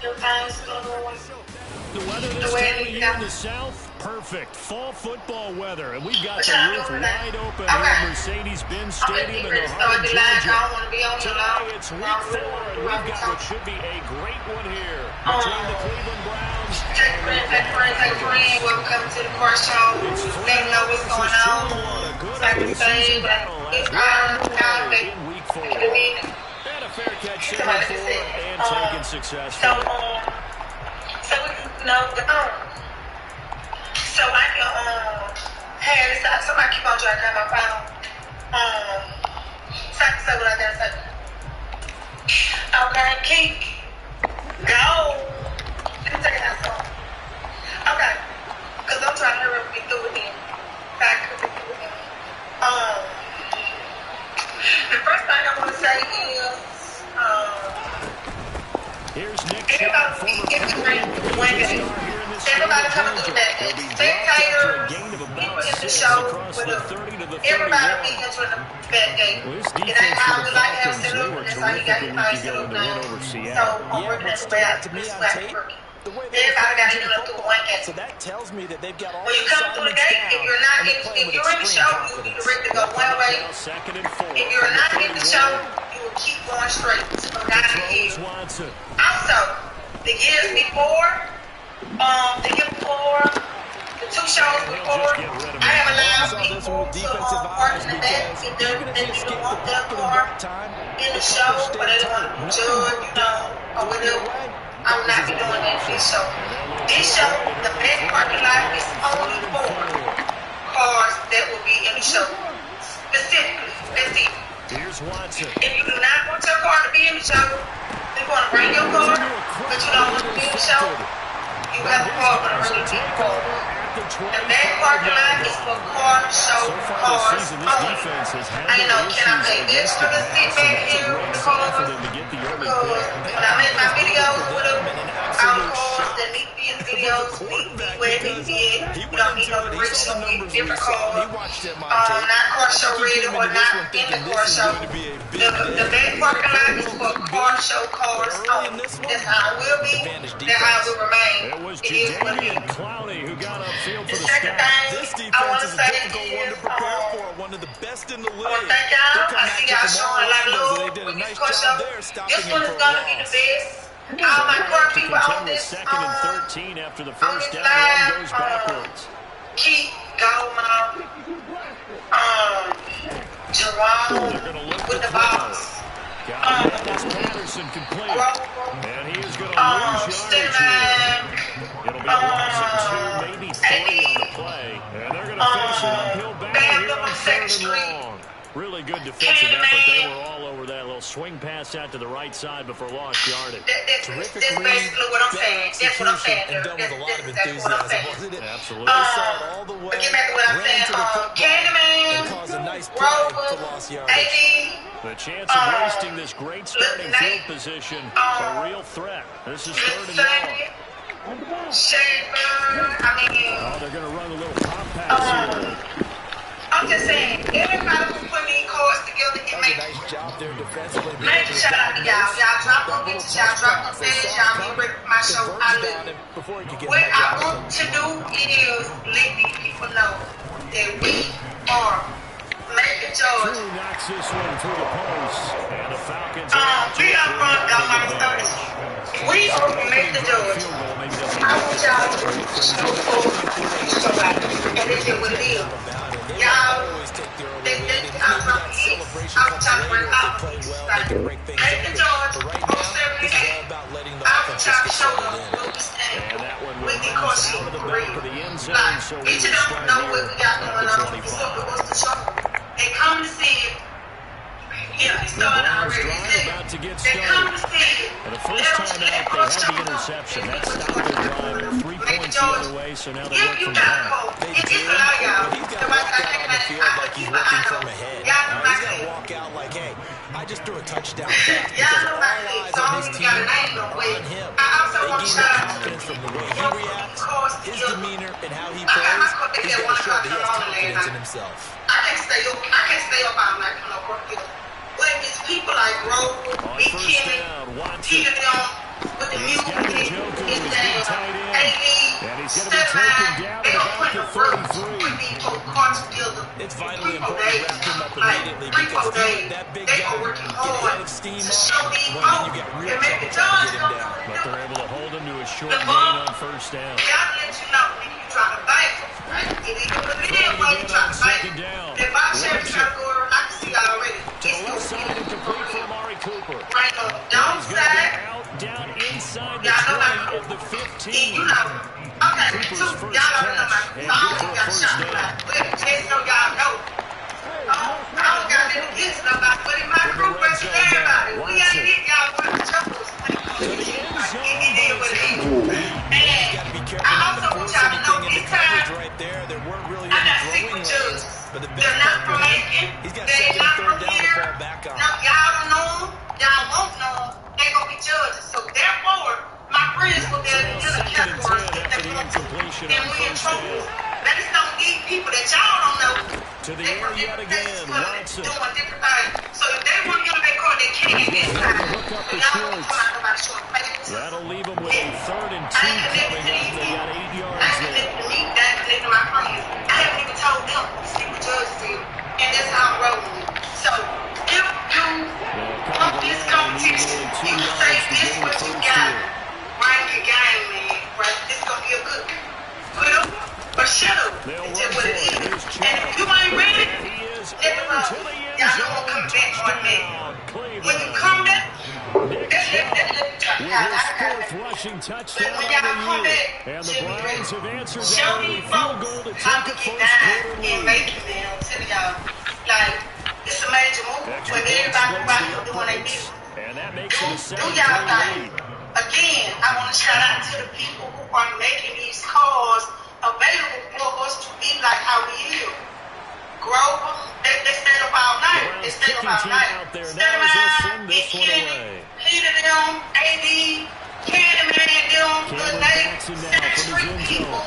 Everything's going The weather the this way time of it year got. in the South, perfect. Fall football weather. And we've got What the y'all roof doing today? wide open here Okay. at Mercedes-Benz I'm gonna Stadium get in ready the to heart start of the live. I Georgia. don't want to be on here long. Today, it's I week don't really 4, want to and do we've all got this what talking. should be a great one here between the Cleveland Browns Take a and the friend, take a friend, take a friend. Welcome to the car show. It's Let me know 3-0 what's versus going on. 2-1. A good Type early of thing, season but battle it's as we get underway okay. in week 4. Take a minute. And a fair catch signaled Somebody just for said. and taken So successfully. so we know so I can have this. Somebody keep on trying to call my phone. So I can say what I gotta say. Okay, keep go. Let me tell you that song. Okay, because I'm trying to hurry up and get through with him. So I can get through with him. The first thing I want to say is, Here's Nick everybody will be in the ring one day. Everybody coming through that day. Spectators, people in the show, with everybody will be into the back gate. It ain't how we like to have set up, and that's how you got your thing set up now. So I'm working at the way out this way I'm working. Everybody got to get up through one gate. So that tells me that they've got all When you come through the gate, if you're not in, if you're in the show, you will be ready to go one way. If you're not in the show, you will keep going straight from down the hill. Also, the years before, the year before, the 2 shows before, I have allowed people to park in the back if they don't want their car in the show, but they don't want to judge, or whatever. I'm not doing that this show. This show, the back parking lot is only for cars that will be in the show. Specifically, that's it. Here's Watson. If you do not want your car to be in the show, you want to bring your car, but you don't want to be in the show, you have a car with a really big car. The back parking lot is for car show cars only. I know, can I pay extra to sit back here with the cars? Because when I make my videos with them, all the cars that need to be in the videos need to be where they need to be at. You don't need no direction with different cars. Not car show ready or not in the car show. The back parking lot is for car show cars only. That's how it will be. That's how it will remain. It is what it is. Who got upfield for The the second start. thing This I defense want to is a say difficult one to is, prepare for. One of the best in the league. I want to thank y'all. I see y'all showing a lot of love They did a with this nice car show. job there stopping This him one for is a going to be the loss. best. All my car To people on contend with this, second and 13 after the on first this down. One live, goes backwards. Keith, Goldmouth, Jerome They're going to look with to the throw. box. This Patterson complete. Grover, And he is going to lose yardage here. It'll be a loss of 2, maybe 3 on the play. And they're going to face an uphill battle here on 3rd and long. Really good defensive effort. They were all over that little swing pass out to the right side before lost yardage. That's basically what I'm saying. That's what I'm saying. And done with a lot of enthusiasm, wasn't it? Absolutely. All the way, But get back to what I'm ran saying. to the football, Candyman, and caused a nice play to Grover, lost yardage. AD, The chance of wasting this great starting field position, a real threat. This is 3rd and long. Shaver, They're going to run a little pop pass here. I'm just saying, everybody who put these cards together, it Does a makes nice job there defensively. major shout out to y'all. Y'all drop them bitches, y'all drop them feds, y'all be ready for my show. I love it. What I want to do is let these people know that we are making Georgia. Drew knocks this one through the post, and the Falcons We are from Dallas. We are from Major Georgia. I want y'all to show somebody, and this is what it is. Y'all, I'm trying to bring out Major Georgia, 078. I'm trying to show them what we stand with the caution for real. Like, each of them know what we got going on. So what's the show? They come to see it. Yeah, it started already. They come to see it. And the first time out, they had the interception. That stopped their drive. 3 points the other way, so now they work from behind. They do, but he's got to walk out on the field like he's working from ahead. He's got to walk out like, hey, I just threw a touchdown pass because all eyes on his team are on him. They gain the confidence from the way he reacts, his demeanor, and how he plays. He's got to show that he has confidence in himself. I can't stay up all night for no work. But it's people like Rover, Big Kenny, Peter Young, with the music. Instead of they don't put the work, put these cards together. It's In vitally 3-4 important to days. wrap him up Like immediately 3-4 because days. that big They guy are working get hard head of steam to up, show these well, then you folks get real and make trouble the trying to judge get him go. down. But they're able to hold him to a short The gain ball, on first down. gotta let you know when you try to bite. Right? It is what it is when you try to bite. If I said you try to go around, I can see that already. To the left side and complete for Amari Cooper. Right on the downside. Out, down inside the Y'all know 20 of the 15. you know. Okay, two. Y'all already know my I don't got shot in my foot. Just so y'all know. I don't got nothing against nobody, but in my group, versus everybody. We ain't hit y'all with the chuckles. It is what it is. And I also want y'all to know this time, I got secret judges. They're not from Macon. They're not from here. No, y'all don't know them. Y'all won't know them. They're going to be judges. So therefore, my friends will be in the categories if they want to. Then we in trouble. Let us know these people that y'all don't know. To the air yet again, Watson. Doing different things. So if they want to get on their court, they can't get this time. But y'all don't come out nobody showing faces. That'll leave them with a 3rd and 2 coming up. They got 8 yards I ain't connected to me, that connected to my friends. I haven't even told them to see what judges do. And that's how I'm rolling. So if you come this competition, you say this what you got. Bring your game, man. Right? This gonna be a good put up or shut up. It's just what it is. And if you ain't ready, let them know. Y'all know I'm coming back on me. When you come back, rushing touchdown when y'all come back, and the Browns have answered show that me with a field folks goal to how take we a get first down quarter and lead. make it, man. I'm telling y'all, like, it's a major move when everybody go out here doing their business. And that makes it a Do y'all 7-3 thing. lead. Again, I want to shout out to the people who are making these cars available for us to be like how we is. Grover, they stayed up all night. They stayed up all night. Stay around, get Peter them, AD, Candyman them, good day, 7th Street people.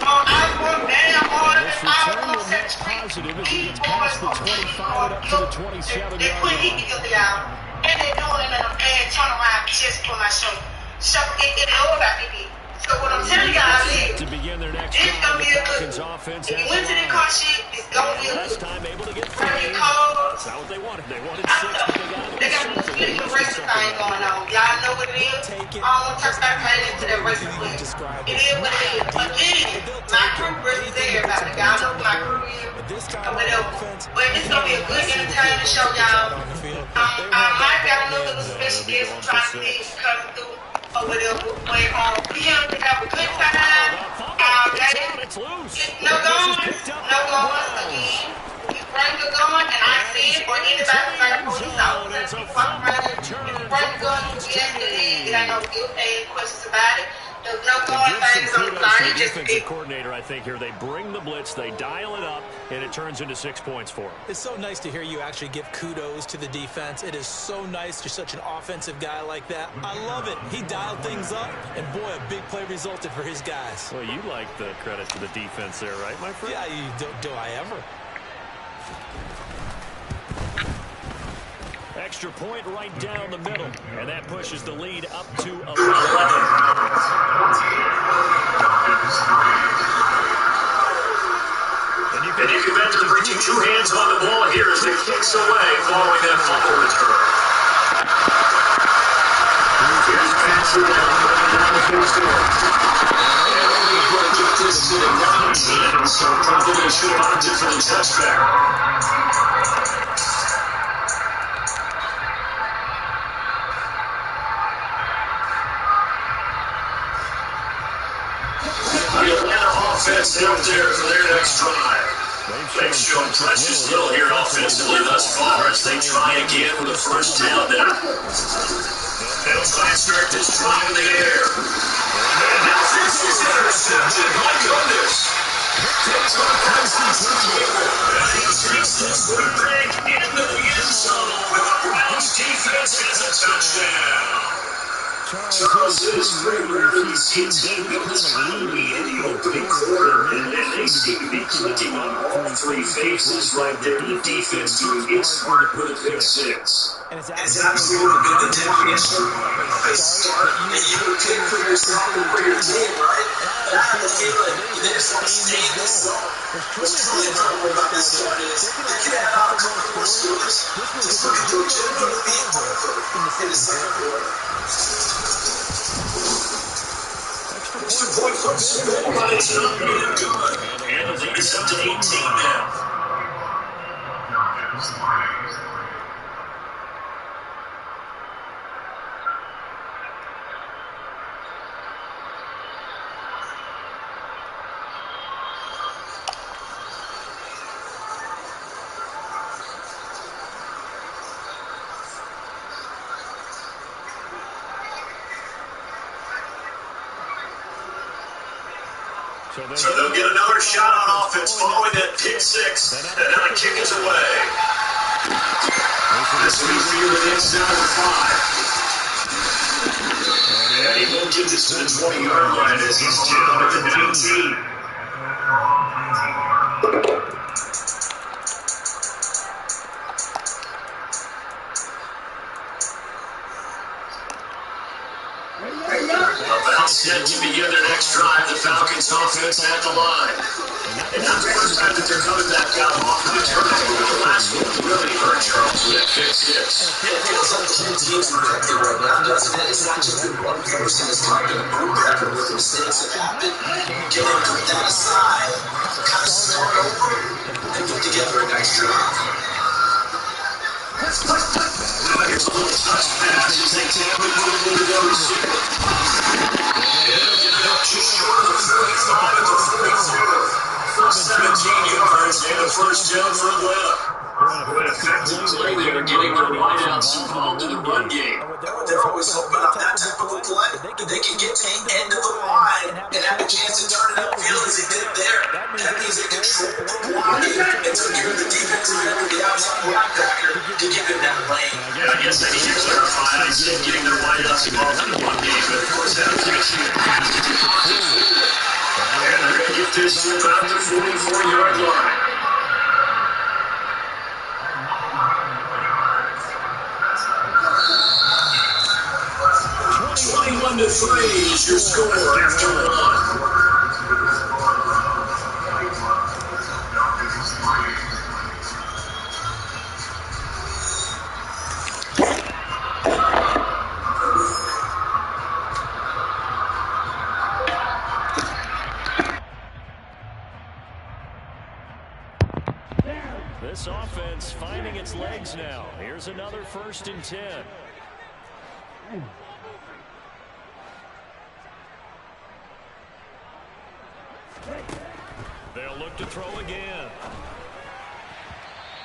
I work damn hard. I work on 7th Street. These boys are putting hard. They put heat together, y'all. And they're doing it and turn around just for my show. So it knows I did it. So what I'm telling y'all is, to begin their next it's gonna be a good Falcons offense. If you went to the car shit, it's gonna be a last good time able to get Bring your 3. cars. That's not what they wanted. They wanted 6, I but know. they got They got this little racing thing going on. Y'all know what it is. I don't want to talk about into that racing thing. It is what it is. Again, my crew versus everybody. Y'all know what my crew is. Or whatever. But it's gonna be a good entertainment show, y'all. I might got another special guest trying to get coming through or whatever. But we have to have a good time all day. No going. Again. You bring the gun, and I see it, or anybody like police officers, you walk around and if you bring the gun, you get in the league. It ain't no guilt, ain't questions about it. There's no going things on the line. It just defensive coordinator, I think, here. They bring the blitz, they dial it up, and it turns into 6 points for them. It's so nice to hear you actually give kudos to the defense. It is so nice. You're such an offensive guy like that. I love it. He dialed things up, and boy, a big play resulted for his guys. Well, you like the credit to the defense there, right, my friend? Yeah, do I ever? Extra point right down the middle, and that pushes the lead up to 11. And you can bet they're bringing 2 hands on the ball here as they kicks away following that fumble return. Here's Patrick down the field. And only going to keep this sitting down 10, so probably should have opted for the touchback. Offense out there for their next drive. They've shown precious little here offensively thus far as they try again for the first down now. They'll try and start this drive in the air. And now this is intercepted. My goodness. Takes on and he takes this one back into the end zone with the Browns defense has a touchdown. Charles is very rarely sees team with this kind of lead in the opening quarter, and then they seem to be clicking on all 3 phases right there. The defense doing its part to put a pick 6. And it's absolutely good to take against a start that you would take for yourself and for your team, right? feeling. They just want to stay in this zone. What's truly incredible about this start is they could have had a couple more scores. This one could legitimately be over in the second quarter. Extra point for the score, but it's not good and good. And the lead is up to 18 now. So they'll get another shot on offense following that pick six, and now the kick is away. This will be fielded inside the 5. And he won't get this to the 20-yard line as he's down at the 19. Set to begin their next drive, the Falcons offense at the line. And not the first time that they're coming back out off the turnover. The last one really hurt Charles with that pick six. It feels like two teams are connected right now, doesn't it? It's not just been one person that's kind of been a boom back with the mistakes that happen. Get them put that aside, kind of start over, and put together a nice drive. Here's a little touch pass as they tap it with the go receiver. Just short of the 45 at the 42. 17 yards and a first down for Atlanta. What effective play there, getting their wideouts involved in the run game. They're always hoping on that type of a play that they can get to the end of the line and have a chance to turn it upfield as they did there. That means they controlled the blocking and took care of the defensive end of the outside linebacker to give him that lane. Yeah, I guess I need to clarify. I said getting their wideouts involved in the run game, but of course that was actually a pass to the offense. And they're going to get this to about the 44-yard line. 21-3 is your score after one. This offense finding its legs now. Here's another 1st and 10. They'll look to throw again.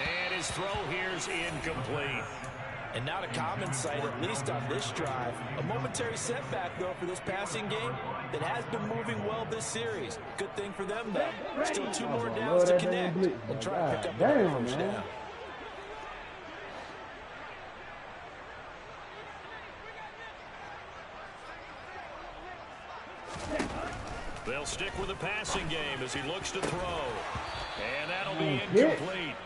And his throw here's incomplete. And not a common sight, at least on this drive. A momentary setback, though, for this passing game that has been moving well this series. Good thing for them, though. Still 2 more downs to connect and try to pick up the first down. They'll stick with the passing game as he looks to throw. And that'll be incomplete.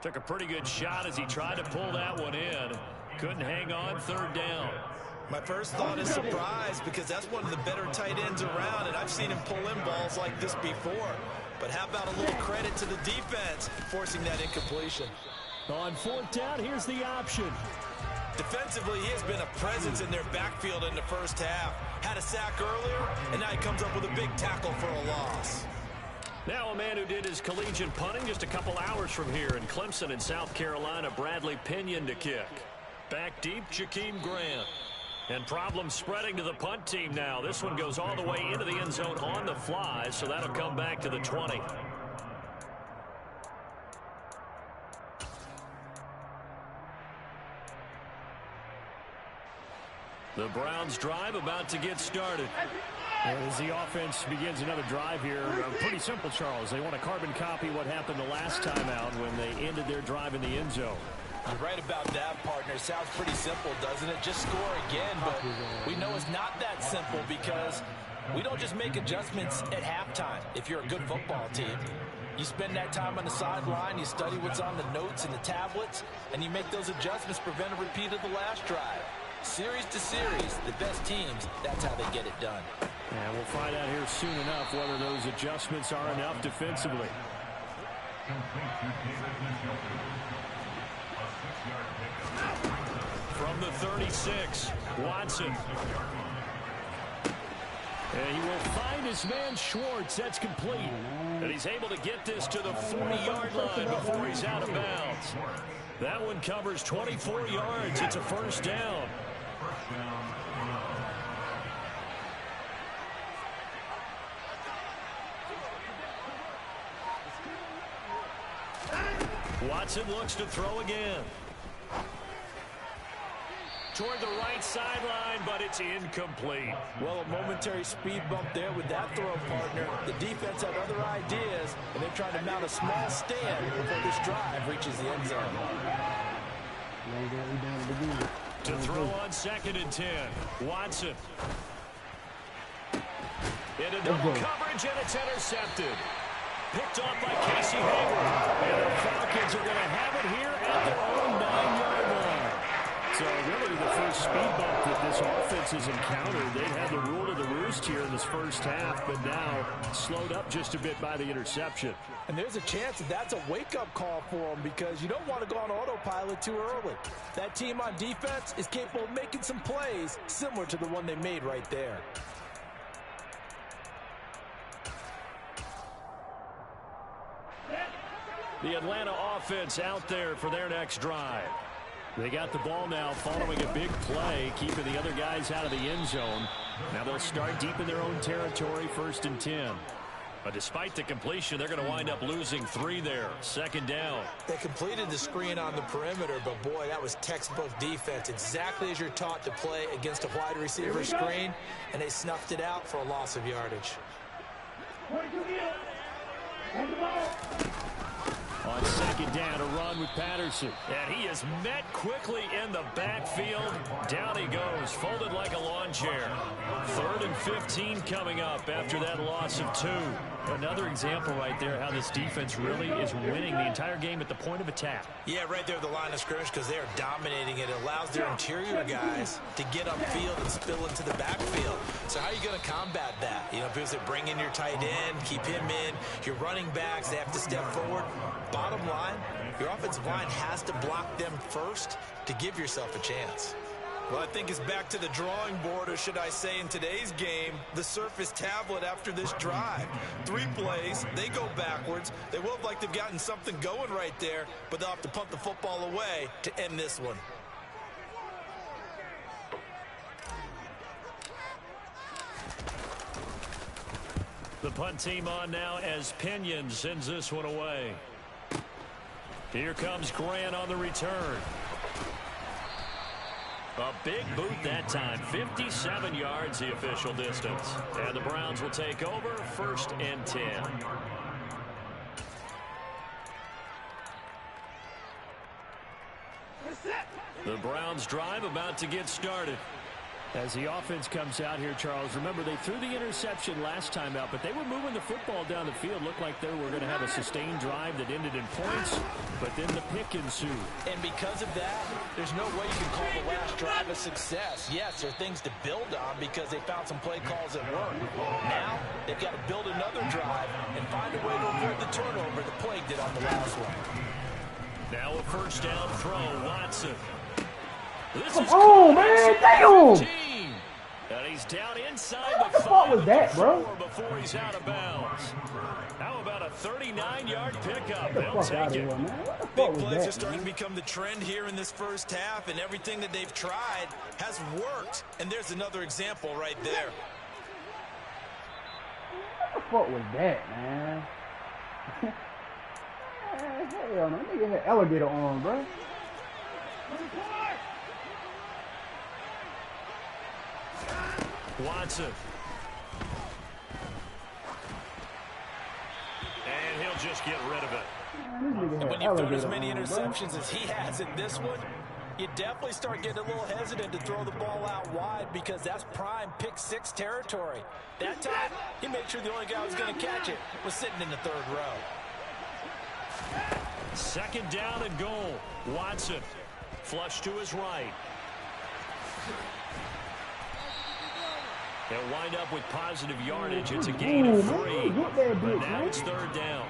Took a pretty good shot as he tried to pull that one in. Couldn't hang on 3rd down. My first thought is surprise because that's one of the better tight ends around, and I've seen him pull in balls like this before. But how about a little credit to the defense forcing that incompletion? On 4th down, here's the option. Defensively, he has been a presence in their backfield in the first half. Had a sack earlier, and now he comes up with a big tackle for a loss. Now a man who did his collegiate punting just a couple hours from here in Clemson in South Carolina, Bradley Pinion to kick. Back deep, Jakeem Grant. And problems spreading to the punt team now. This one goes all the way into the end zone on the fly, so that'll come back to the 20. The Browns drive about to get started. As the offense begins another drive here, pretty simple, Charles. They want to carbon copy what happened the last time out when they ended their drive in the end zone. You're right about that, partner. Sounds pretty simple, doesn't it? Just score again, but we know it's not that simple because we don't just make adjustments at halftime if you're a good football team. You spend that time on the sideline, you study what's on the notes and the tablets, and you make those adjustments, prevent a repeat of the last drive. Series to series, the best teams, that's how they get it done. And we'll find out here soon enough whether those adjustments are enough defensively. From the 36, Watson. And he will find his man Schwartz. That's complete. And he's able to get this to the 40-yard line before he's out of bounds. That one covers 24 yards. It's a first down. Watson looks to throw again. Toward the right sideline, but it's incomplete. Well, a momentary speed bump there with that throw, partner. The defense had other ideas, and they're trying to mount a small stand before this drive reaches the end zone. To throw on 2nd and 10, Watson. Into double coverage, and it's intercepted. Picked off by Casey Hayward. And the Falcons are going to have it here at their own 9-yard line. So really the first speed bump that this offense has encountered. They've had the rule of the roost here in this first half, but now slowed up just a bit by the interception. And there's a chance that that's a wake-up call for them because you don't want to go on autopilot too early. That team on defense is capable of making some plays similar to the one they made right there. The Atlanta offense out there for their next drive. They got the ball now following a big play, keeping the other guys out of the end zone. Now they'll start deep in their own territory, 1st and 10. But despite the completion, they're going to wind up losing 3 there. 2nd down. They completed the screen on the perimeter, but boy, that was textbook defense. Exactly as you're taught to play against a wide receiver screen, and they snuffed it out for a loss of yardage. On 2nd down, a run with Patterson. And he is met quickly in the backfield. Down he goes, folded like a lawn chair. 3rd and 15 coming up after that loss of 2. Another example right there how this defense really is winning the entire game at the point of attack. Yeah, right there at the line of scrimmage because they are dominating it. It allows their interior guys to get upfield and spill into the backfield. So how are you going to combat that? You know, because they bring in your tight end, keep him in. Your running backs, they have to step forward. Bottom line, your offensive line has to block them first to give yourself a chance. Well, I think it's back to the drawing board, or should I say in today's game, the Surface tablet after this drive. 3 plays, they go backwards. They will look like they've gotten something going right there, but they'll have to punt the football away to end this one. The punt team on now as Pinion sends this one away. Here comes Grant on the return. A big boot that time. 57 yards the official distance. And the Browns will take over, 1st and 10. The Browns drive about to get started. As the offense comes out here, Charles, remember they threw the interception last time out, but they were moving the football down the field. Looked like they were going to have a sustained drive that ended in points, but then the pick ensued. And because of that, there's no way you can call the last drive a success. Yes, there are things to build on because they found some play calls that work. Now, they've got to build another drive and find a way to avoid the turnover the Plague did on the last one. Now a 1st down throw, Watson. Come on, man, damn! And he's down inside what the fuck was that, bro? Before he's out of bounds. How about a 39-yard pickup? Get the fuck out of here, man. What the fuck was Plays that, are starting man? to become the trend here in this first half, and everything that they've tried has worked. And there's another example right there. What the fuck was that, man? Hell no, nigga had alligator arm, bro. Watson. And he'll just get rid of it. And when you've thrown as many interceptions as he has in this one, you definitely start getting a little hesitant to throw the ball out wide because that's prime pick 6 territory. That time, he made sure the only guy who was going to catch it was sitting in the 3rd row. 2nd down and goal. Watson. Flush to his right. They'll wind up with positive yardage. It's a gain of 3. But now it's 3rd down.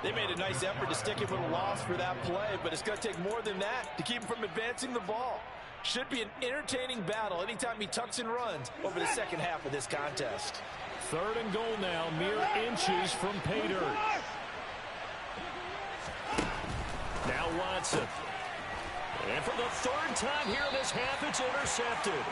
They made a nice effort to stick him with a loss for that play, but it's going to take more than that to keep him from advancing the ball. Should be an entertaining battle anytime he tucks and runs over the second half of this contest. 3rd and goal now, mere inches from pay dirt. Now Watson. And for the 3rd time here in this half, it's intercepted.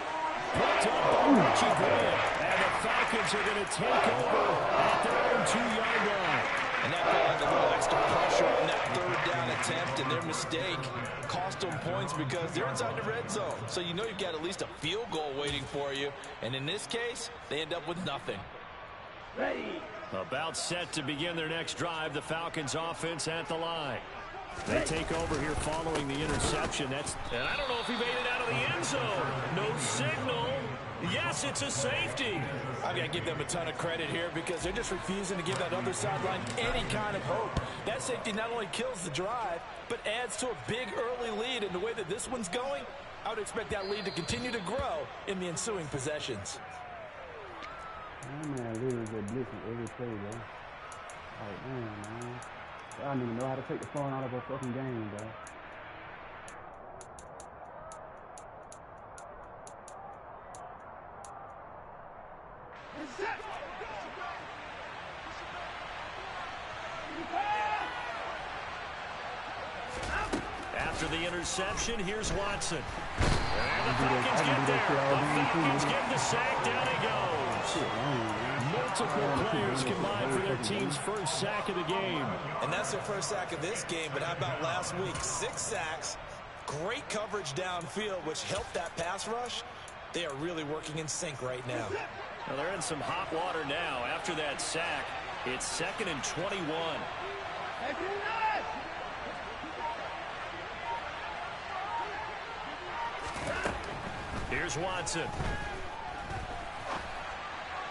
Picked up by Richie Graham. And the Falcons are going to take over at their own 2-yard line. And that felt like a little extra pressure on that 3rd down attempt, and their mistake cost them points because they're inside the red zone. So you know you've got at least a field goal waiting for you. And in this case, they end up with nothing. Ready. About set to begin their next drive, the Falcons offense at the line. They take over here following the interception. And I don't know if he made it out of the end zone. No signal. Yes, it's a safety. I've got to give them a ton of credit here because they're just refusing to give that other sideline any kind of hope. That safety not only kills the drive, but adds to a big early lead. And the way that this one's going, I would expect that lead to continue to grow in the ensuing possessions. Man, literally just blitzing every play, bro. Like, man. I don't even know how to take the phone out of a fucking game, bro. After the interception, here's Watson. And the Falcons get there. The Falcons get the sack. Down he goes. Multiple players combined for their team's first sack of the game. And that's their first sack of this game, but how about last week? 6 sacks, great coverage downfield, which helped that pass rush. They are really working in sync right now. Well, they're in some hot water now. After that sack, it's 2nd and 21. Here's Watson.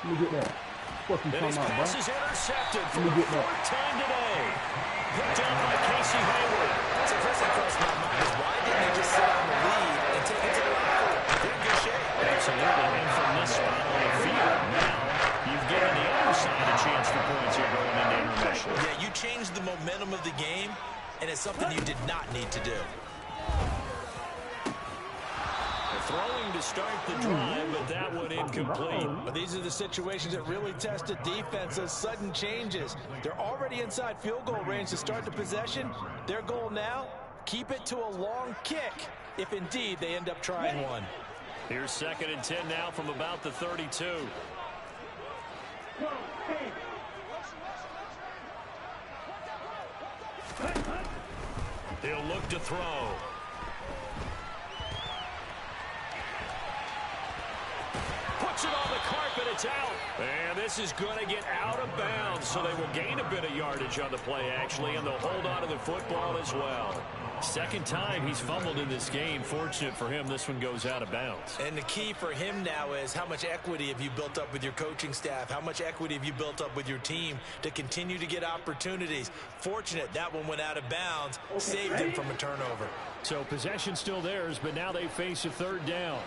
Let me get that. What you And his talking pass about, is intercepted for Let me the get that. 4th time today. Picked up by Casey Hayward. So first thing crossed my mind is why didn't they just sit on the lead and take it to the locker room? They're in good shape. Absolutely. And from this spot on the field, now you've given the other side a chance for points here going into intermission. Yeah, you changed the momentum of the game, and it's something you did not need to do. Throwing to start the drive, but that one incomplete. But these are the situations that really test a defense, those sudden changes. They're already inside field goal range to start the possession. Their goal now, keep it to a long kick, if indeed they end up trying one. Here's 2nd and 10 now from about the 32. He'll look to throw. Puts it on the carpet, it's out. And this is going to get out of bounds, so they will gain a bit of yardage on the play, actually, and they'll hold on to the football as well. 2nd time he's fumbled in this game. Fortunate for him, this one goes out of bounds. And the key for him now is how much equity have you built up with your coaching staff? How much equity have you built up with your team to continue to get opportunities? Fortunate that one went out of bounds, saved him from a turnover. So possession still theirs, but now they face a 3rd down.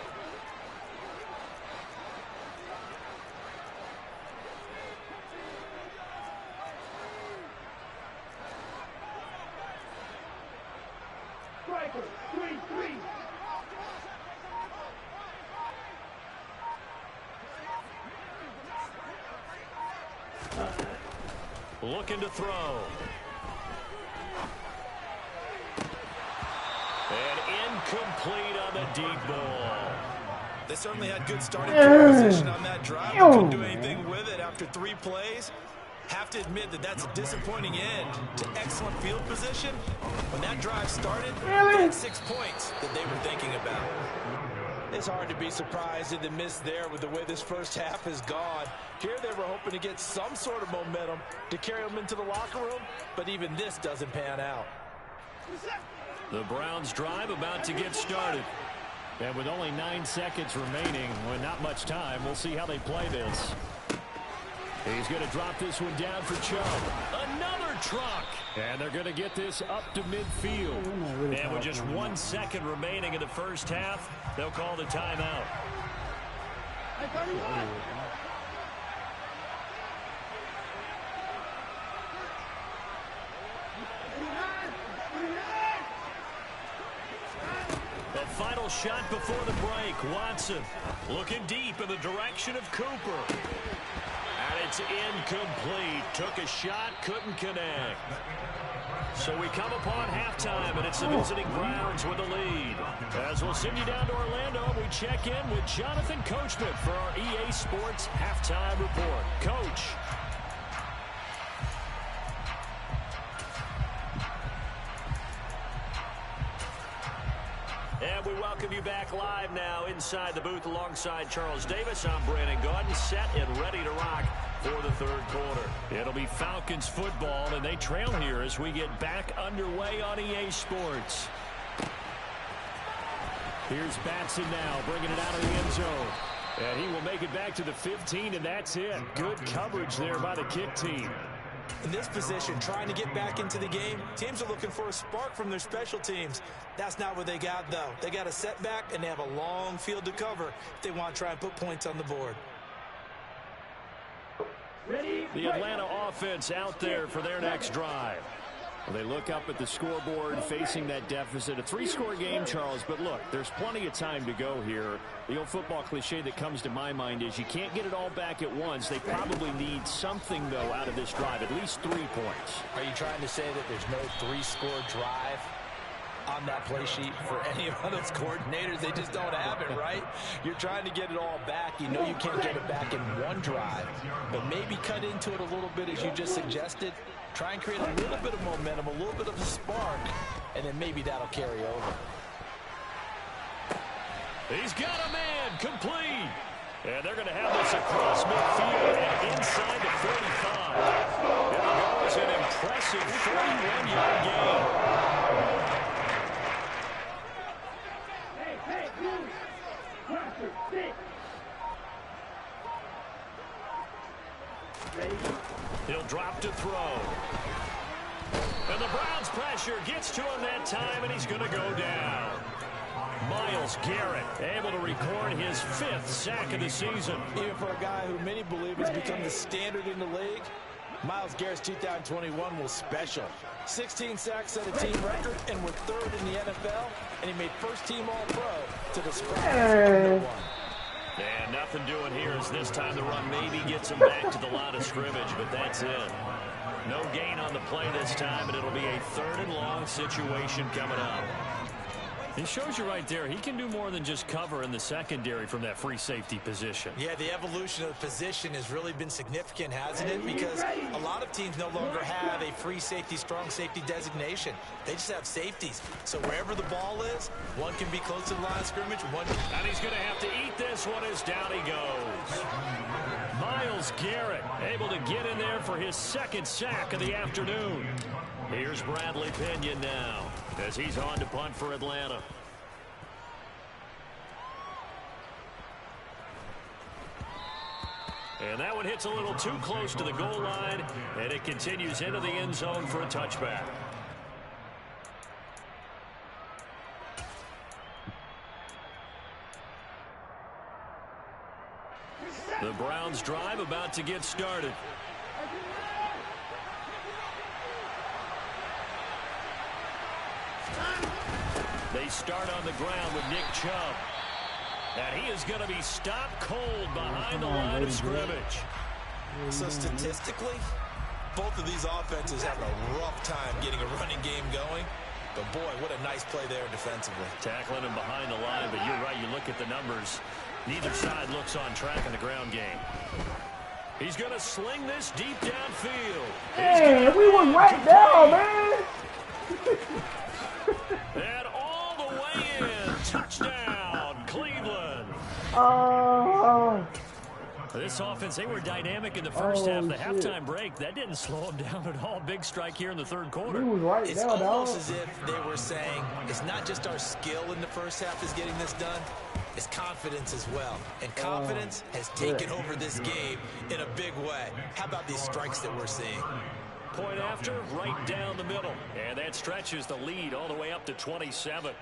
Looking to throw. And incomplete on the deep ball. They certainly had good starting field position on that drive. They couldn't do anything with it after 3 plays. Have to admit that that's a disappointing end to excellent field position. When that drive started, they had 6 points that they were thinking about. It's hard to be surprised at the miss there with the way this first half has gone. Here they were hoping to get some sort of momentum to carry them into the locker room, but even this doesn't pan out. The Browns drive about to get started. And with only 9 seconds remaining, with not much time, we'll see how they play this. He's going to drop this one down for Chubb. Another truck. And they're going to get this up to midfield. And with just 1 second remaining in the first half, they'll call the timeout. The final shot before the break. Watson looking deep in the direction of Cooper. And it's incomplete. Took a shot, couldn't connect. So we come upon halftime, and it's the visiting Browns with the lead. As we'll send you down to Orlando, we check in with Jonathan Coachman for our EA Sports Halftime Report. Coach. And we welcome you back live now inside the booth alongside Charles Davis. I'm Brandon Gaudin, set and ready to rock for the third quarter. It'll be Falcons football, and they trail here as we get back underway on EA Sports. Here's Batson now, bringing it out of the end zone. And he will make it back to the 15, and that's it. Good coverage there by the kick team. In this position, trying to get back into the game, teams are looking for a spark from their special teams. That's not what they got, though. They got a setback, and they have a long field to cover if they want to try and put points on the board. The Atlanta offense out there for their next drive. Well, they look up at the scoreboard facing that deficit. A three-score game, Charles, but look, there's plenty of time to go here. The old football cliche that comes to my mind is you can't get it all back at once. They probably need something, though, out of this drive, at least 3 points. Are you trying to say that there's no three-score drive on that play sheet for any of those coordinators? They just don't have it, right? You're trying to get it all back. You know you can't get it back in one drive, but maybe cut into it a little bit as you just suggested. Try and create a little bit of momentum, a little bit of a spark, and then maybe that'll carry over. He's got a man complete. And they're going to have this across midfield and inside the 45. There goes an impressive 41-yard gain. He'll drop to throw. And the Browns pressure gets to him that time, and he's going to go down. Myles Garrett able to record his 5th sack of the season. Even for a guy who many believe has become the standard in the league, Myles Garrett's 2021 was special. 16 sacks set a team record, and we're 3rd in the NFL, and he made first-team All-Pro to the Browns. And nothing doing here as this time the run maybe gets him back to the line of scrimmage, but that's it. No gain on the play this time, and it'll be a 3rd and long situation coming up. He shows you right there, he can do more than just cover in the secondary from that free safety position. Yeah, the evolution of the position has really been significant, hasn't it? Because a lot of teams no longer have a free safety, strong safety designation. They just have safeties. So wherever the ball is, one can be close to the line of scrimmage, one can... And he's going to have to eat this one as down he goes. Myles Garrett able to get in there for his 2nd sack of the afternoon. Here's Bradley Pinion now as he's on to punt for Atlanta. And that one hits a little too close to the goal line, and it continues into the end zone for a touchback. The Browns drive about to get started. They start on the ground with Nick Chubb. And he is going to be stopped cold behind the line of scrimmage. So statistically, both of these offenses have a rough time getting a running game going. But boy, what a nice play there defensively. Tackling him behind the line, but you're right, you look at the numbers. Neither side looks on track in the ground game. He's going to sling this deep downfield. Hey, we was right there, man. And all the way in. Touchdown, Cleveland. This offense, they were dynamic in the first half. The halftime break, that didn't slow them down at all. Big strike here in the 3rd quarter. We was right It's there, almost dog. as if they were saying, it's not just our skill in the first half is getting this done. It's confidence as well. And confidence has taken over this game in a big way. How about these strikes that we're seeing? Point after, right down the middle. And that stretches the lead all the way up to 27.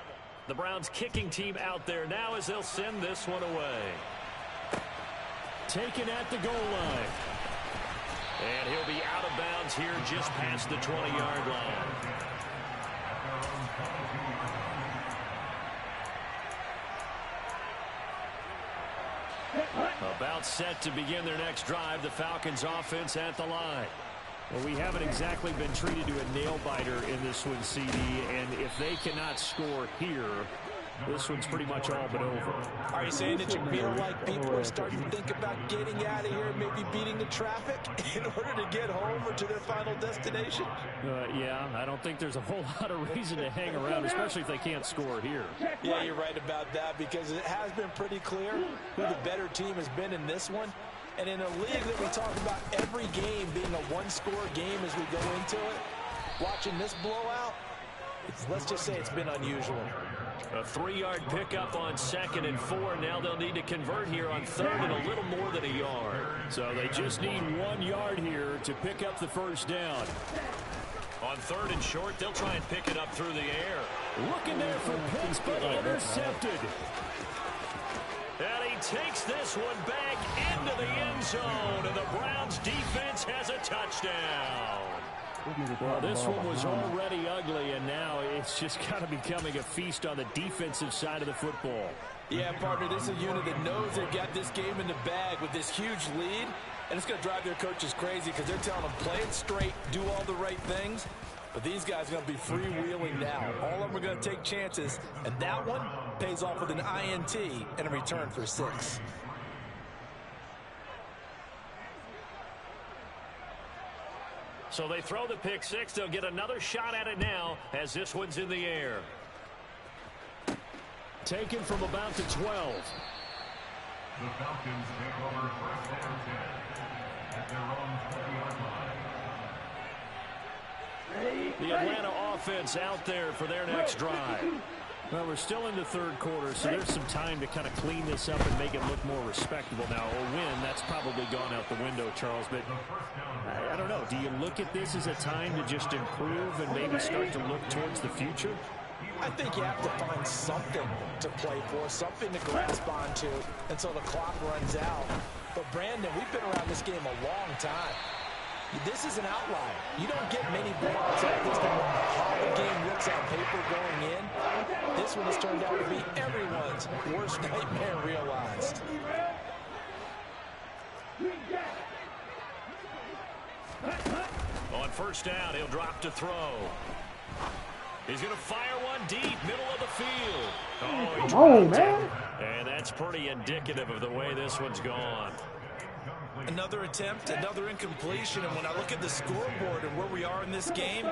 The Browns kicking team out there now as they'll send this one away. Taken at the goal line. And he'll be out of bounds here just past the 20-yard line. About set to begin their next drive, the Falcons offense at the line. Well, we haven't exactly been treated to a nail-biter in this one, CD, and if they cannot score here, this one's pretty much all but over. Are you saying that you feel like people are starting to think about getting out of here, maybe beating the traffic in order to get home or to their final destination? Yeah, I don't think there's a whole lot of reason to hang around, especially if they can't score here. Yeah, you're right about that, because it has been pretty clear who the better team has been in this one. And in a league that we talk about every game being a one-score game as we go into it, watching this blowout, let's just say it's been unusual. A 3-yard pickup on 2nd and 4. Now they'll need to convert here on 3rd and a little more than a yard. So they just need 1 yard here to pick up the first down. On 3rd and short, they'll try and pick it up through the air. Looking there for Pitts, but intercepted. And he takes this one back into the end zone, and the Browns defense has a touchdown. Well, this one was already ugly, and now it's just kind of becoming a feast on the defensive side of the football. Yeah, partner, this is a unit that knows they've got this game in the bag with this huge lead, and it's going to drive their coaches crazy because they're telling them play it straight, do all the right things. But these guys are going to be freewheeling now. All of them are going to take chances, and that one pays off with an INT and a return for 6. So they throw the pick 6. They'll get another shot at it now as this one's in the air. Taken from about the 12. The Falcons take over 1st and 10 at their own 20-yard line. The Atlanta offense out there for their next drive. Well, we're still in the 3rd quarter, so there's some time to kind of clean this up and make it look more respectable. Now, a win, that's probably gone out the window, Charles, but I don't know. Do you look at this as a time to just improve and maybe start to look towards the future? I think you have to find something to play for, something to grasp onto until the clock runs out. But, Brandon, we've been around this game a long time. This is an outlier. You don't get many blowouts like this no matter how the game looks on paper going in. This one has turned out to be everyone's worst nightmare realized. On 1st down, he'll drop to throw. He's going to fire one deep, middle of the field. Oh, come on, man. And that's pretty indicative of the way this one's gone. Another attempt, another incompletion, and when I look at the scoreboard and where we are in this game,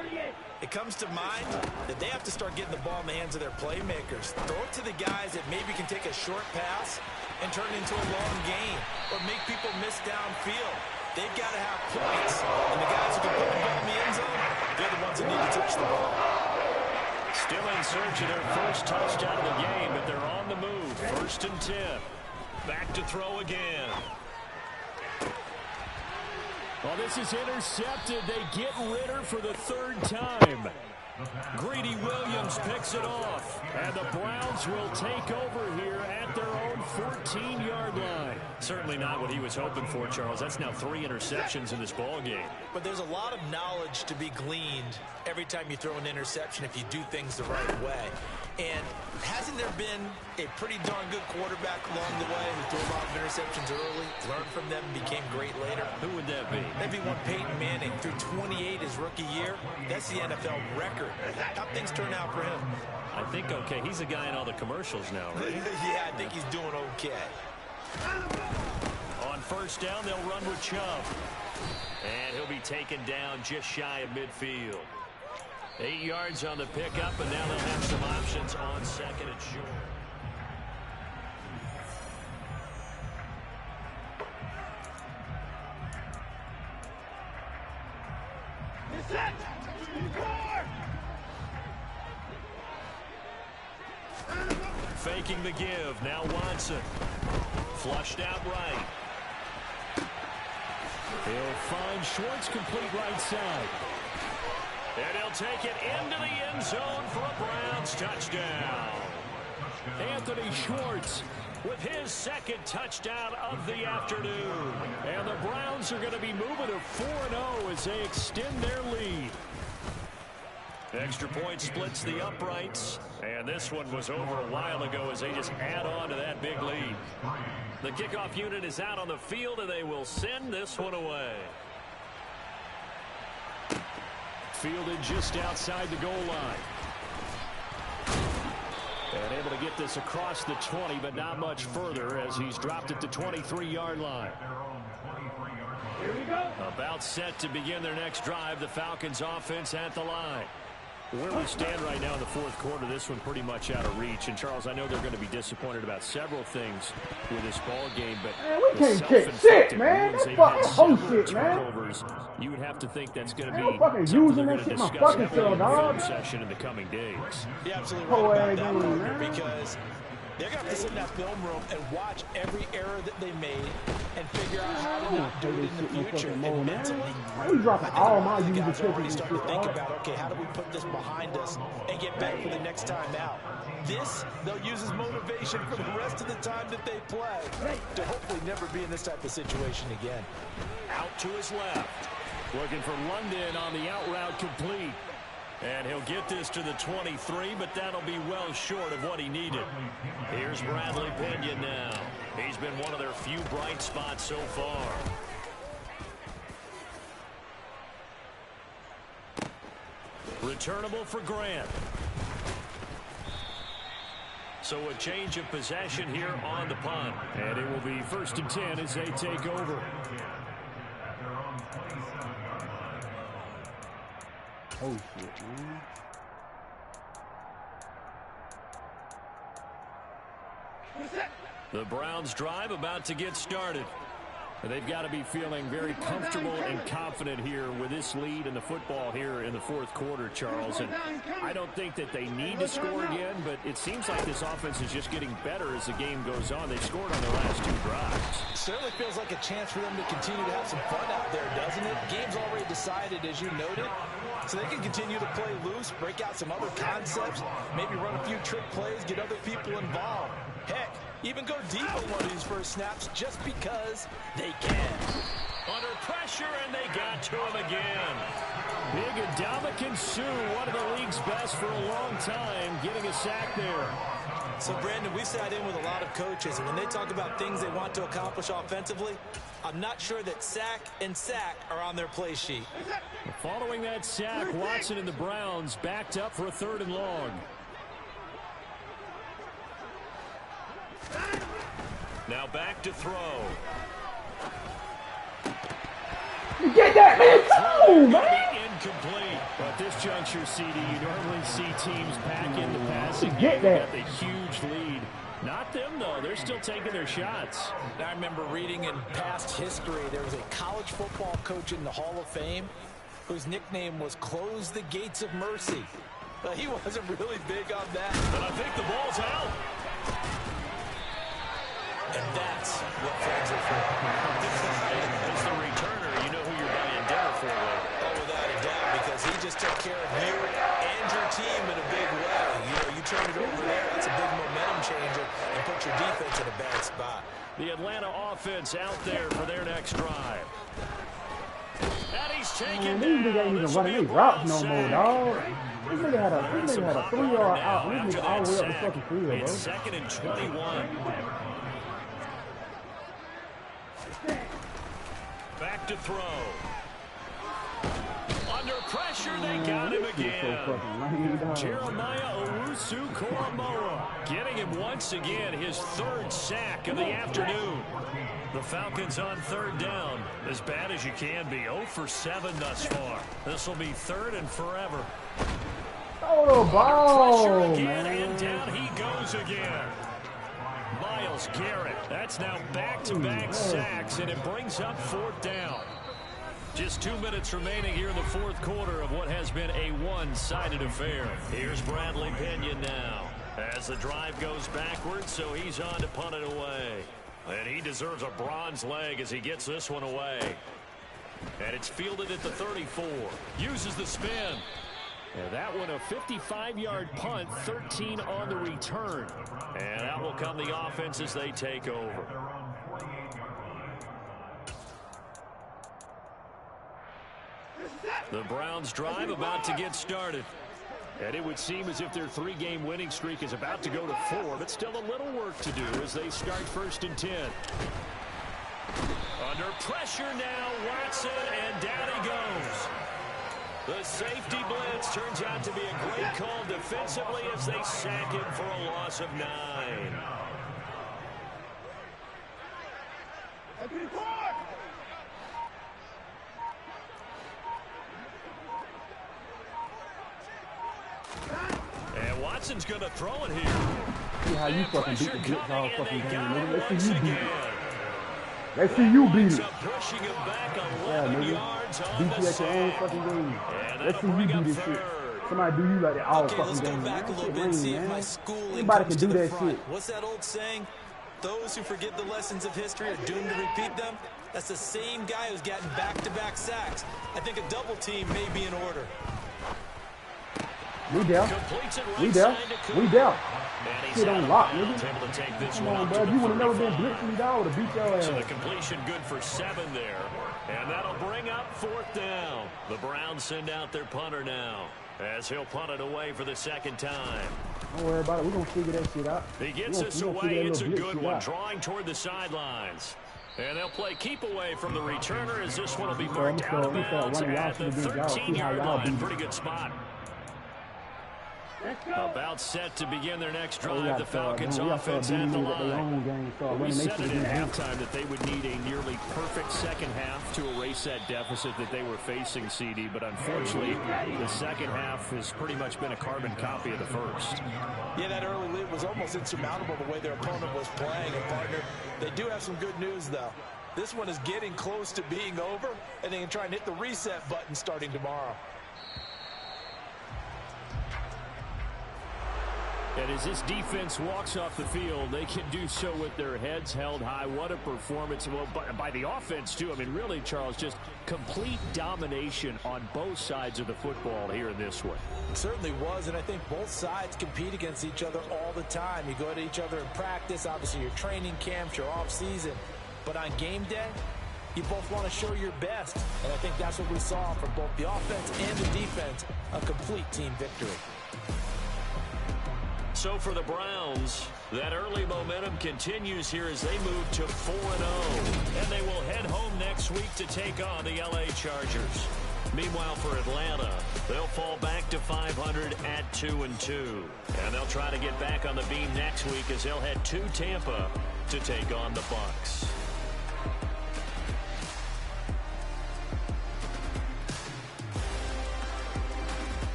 it comes to mind that they have to start getting the ball in the hands of their playmakers. Throw it to the guys that maybe can take a short pass and turn it into a long game or make people miss downfield. They've got to have points, and the guys who can put the ball in the end zone, they're the ones that need to touch the ball. Still in search of their first touchdown of the game, but they're on the move. 1st and 10. Back to throw again. Well, this is intercepted. They get Ritter for the 3rd time. Greedy Williams picks it off. And the Browns will take over here at their own 14-yard line. Certainly not what he was hoping for, Charles. That's now 3 interceptions in this ball game. But there's a lot of knowledge to be gleaned every time you throw an interception if you do things the right way. And hasn't there been a pretty darn good quarterback along the way who threw a lot of interceptions early, learned from them, and became great later? Who would that be? Maybe one Peyton Manning threw 28 his rookie year. That's the NFL record. How things turn out for him? I think okay. He's a guy in all the commercials now, right? Yeah, I think he's doing okay. On 1st down, they'll run with Chubb. And he'll be taken down just shy of midfield. 8 yards on the pickup, and now they'll have some options on 2nd and short. Faking the give. Now Watson. Flushed out right. He'll find Schwartz complete right side. And he'll take it into the end zone for a Browns touchdown. Anthony Schwartz with his second touchdown of the afternoon. And the Browns are going to be moving to 4-0 as they extend their lead. Extra point splits the uprights, and this one was over a while ago as they just add on to that big lead. The kickoff unit is out on the field, and they will send this one away. Fielded just outside the goal line. And able to get this across the 20, but not much further as he's dropped it to 23-yard line. Here we go. About set to begin their next drive, the Falcons offense at the line. Where we stand right now in the fourth quarter, this one pretty much out of reach. And, Charles, I know they're going to be disappointed about several things with this ball game, but man, we can't kick shit, man. That's fucking whole shit, man. You would have to think that's going to man, be fucking using that shit my fucking self, dog. Session in the coming days. You're absolutely right about that, partner, because they're going to have to sit in that film room and watch every error that they made and figure out how to not do it in the future. And mentally, we dropping all my user guys are already tickets starting to and think shit, about, okay, how do we put this behind us and get better for the next time out? This, they'll use as motivation for the rest of the time that they play to hopefully never be in this type of situation again. Out to his left. Looking for London on the out route complete. And he'll get this to the 23, but that'll be well short of what he needed. Here's Bradley Pinion now. He's been one of their few bright spots so far. Returnable for Grant. So a change of possession here on the punt. And it will be 1st and 10 as they take over. Oh, shit, man. The Browns drive about to get started. They've got to be feeling very comfortable and confident here with this lead in the football here in the fourth quarter, Charles. And I don't think that they need to score again, but it seems like this offense is just getting better as the game goes on. They've scored on their last 2 drives. Certainly feels like a chance for them to continue to have some fun out there, doesn't it? Game's already decided, as you noted. So they can continue to play loose, break out some other concepts, maybe run a few trick plays, get other people involved. Heck, even go deep on one of these first snaps just because they can. Under pressure, and they got to him again. Big Ndamukong Suh, one of the league's best for a long time, getting a sack there. So, Brandon, we sat in with a lot of coaches, and when they talk about things they want to accomplish offensively, I'm not sure that sack and sack are on their play sheet. Following that sack, Watson and the Browns backed up for a 3rd and long. Now back to throw. You get that, man? Oh, man! Incomplete. But this juncture, CD, you normally see teams pack in the passing game. Get that. Got the huge lead. Not them, though. They're still taking their shots. I remember reading in past history, there was a college football coach in the Hall of Fame whose nickname was Close the Gates of Mercy. But he wasn't really big on that. But I think the ball's out. And that's what flags are for. As the returner, you know who you're buying dinner for. Oh, without a doubt, because he just took care of you and your team in a big way. You know, you turn it over there, that's a big momentum changer, and put your defense in a bad spot. The Atlanta offense out there for their next drive. And he's taken Man, these niggas ain't even running these routes no more, dog. This nigga had a 3-yard out. This nigga all the way up the fucking field, bro. It's 2nd and 21. Back to throw. Under pressure, they got him again. Jeremiah Owusu-Koramoah getting him once again, his 3rd sack of the afternoon. The Falcons on 3rd down, as bad as you can be. 0 for 7 thus far. This will be 3rd and forever. Oh, the ball, again, man. and down he goes again. Myles Garrett, that's now back-to-back sacks, and it brings up 4th down. Just 2 minutes remaining here in the fourth quarter of what has been a one-sided affair. Here's Bradley Pinion now as the drive goes backwards, so he's on to punt it away. And he deserves a bronze leg as he gets this one away. And it's fielded at the 34. Uses the spin. And that one a 55-yard punt, 13 on the return. And that will come the offense as they take over. The Browns drive about to get started. And it would seem as if their 3-game winning streak is about to go to 4, but still a little work to do as they start 1st and 10. Under pressure now, Watson, and down he goes. The safety blitz turns out to be a great call defensively as they sack him for a loss of 9. And Watson's going to throw it here. See how you fucking beat the blitz all fucking game, nigga. Let's see you beat it. Let's see you beat it. Yeah, nigga. Beat you at your own fucking game. Let's see you do this shit. Somebody do you like that all fucking game. Back a little bit and see if my schooling Anybody can comes do to the that front. shit. What's that old saying? Those who forget the lessons of history are doomed to repeat them. That's the same guy who's gotten back-to-back sacks. I think a double team may be in order. We there. We there. We there. Shit on lock, nigga. Come on, bro. You would have never been blitzing, dog. To beat your ass. So the completion good for 7 there. And that'll bring up 4th down. The Browns send out their punter now as he'll punt it away for the 2nd time. Don't worry about it. We're going to figure that shit out. He gets us away. It's a good one. Drawing toward the sidelines. And they'll play keep away from the returner as this one will be marked out of bounds at the 13-yard line. Pretty good spot. About set to begin their next drive. The Falcons offense at the line. We said it at halftime that they would need a nearly perfect second half to erase that deficit that they were facing, CD. But unfortunately, the second half has pretty much been a carbon copy of the first. Yeah, that early lead was almost insurmountable the way their opponent was playing. And, partner, they do have some good news, though. This one is getting close to being over, and they can try and hit the reset button starting tomorrow. And as this defense walks off the field, they can do so with their heads held high. What a performance. Well, by the offense, too. I mean, really, Charles, just complete domination on both sides of the football here in this one. It certainly was, and I think both sides compete against each other all the time. You go at each other in practice, obviously your training camps, your off-season. But on game day, you both want to show your best. And I think that's what we saw from both the offense and the defense, a complete team victory. So for the Browns, that early momentum continues here as they move to 4-0. And they will head home next week to take on the LA Chargers. Meanwhile, for Atlanta, they'll fall back to 500 at 2-2. And they'll try to get back on the beam next week as they'll head to Tampa to take on the Bucs.